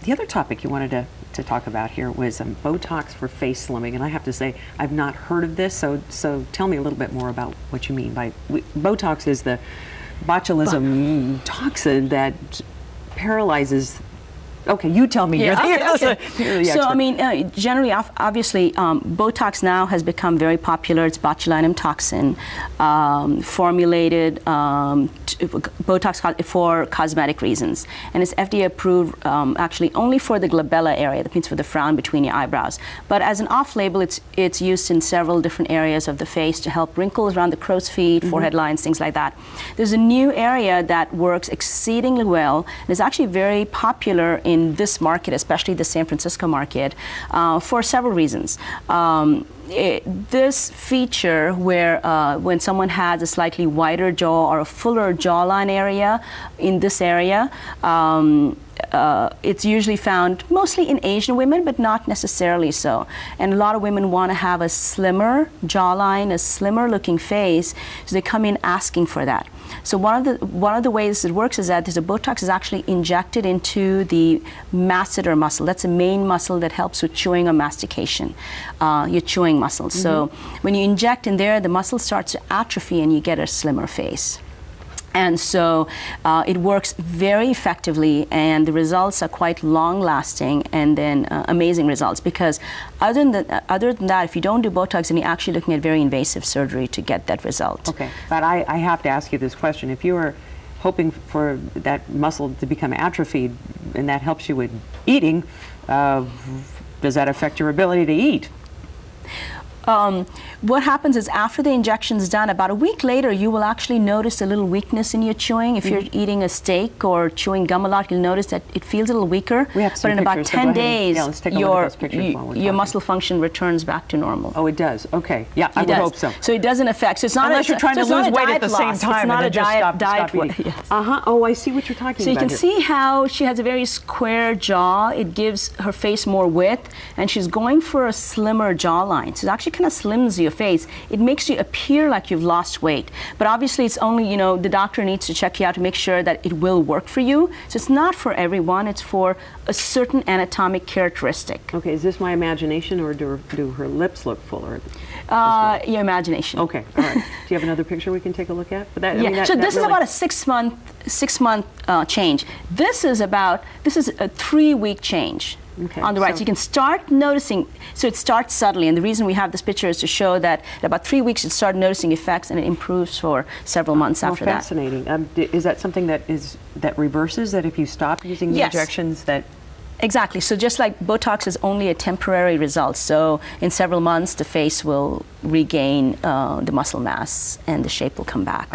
The other topic you wanted to talk about here was Botox for face slimming, and I have to say I've not heard of this, so tell me a little bit more about what you mean by Botox is the botulism toxin that paralyzes. Okay, you tell me. Yeah, You're the so expert. I mean, generally, obviously, Botox now has become very popular. It's botulinum toxin, formulated Botox for cosmetic reasons, and it's FDA approved actually only for the glabella area. That means for the frown between your eyebrows. But as an off-label, it's used in several different areas of the face to help wrinkles around the crow's feet, forehead lines, things like that. There's a new area that works exceedingly well, and is actually very popular in this market, especially the San Francisco market, for several reasons. This feature where when someone has a slightly wider jaw or a fuller jawline area in this area, it's usually found mostly in Asian women, but not necessarily so. And a lot of women want to have a slimmer jawline, a slimmer looking face, so they come in asking for that. So one of the ways it works is that the Botox is actually injected into the masseter muscle. That's the main muscle that helps with chewing or mastication, your chewing muscle. So when you inject in there, the muscle starts to atrophy and you get a slimmer face. And so it works very effectively, and the results are quite long-lasting, and then amazing results. Because other than that, if you don't do Botox, then you're actually looking at very invasive surgery to get that result. Okay, but I have to ask you this question. If you are hoping for that muscle to become atrophied, and that helps you with eating, does that affect your ability to eat? What happens is after the injection is done, about a week later, you will actually notice a little weakness in your chewing. If you're eating a steak or chewing gum a lot, you'll notice that it feels a little weaker. But in about 10 days, your muscle talking. function returns back to normal. Oh, it does? Okay. Yeah, I would hope so. So it doesn't affect. So it's not unless you're trying to lose weight at the same time. It's not a diet. Yes. Oh, I see what you're talking about. So you can see how she has a very square jaw. It gives her face more width, and she's going for a slimmer jawline. So it actually kind of slims your face. It makes you appear like you've lost weight. But obviously it's only, you know, the doctor needs to check you out to make sure that it will work for you. So it's not for everyone. It's for a certain anatomic characteristic. Okay, is this my imagination, or do her lips look fuller? Your imagination. Okay, all right. Do you have another picture we can take a look at? But that, yeah. I mean, so this is really about a six month change. This is a 3-week change. Okay, on the right, so you can start noticing. So it starts subtly, and the reason we have this picture is to show that in about 3 weeks you start noticing effects, and it improves for several months after that. Fascinating. Is that something that reverses? That if you stop using the injections, that exactly. So just like Botox is only a temporary result, so in several months the face will regain the muscle mass and the shape will come back.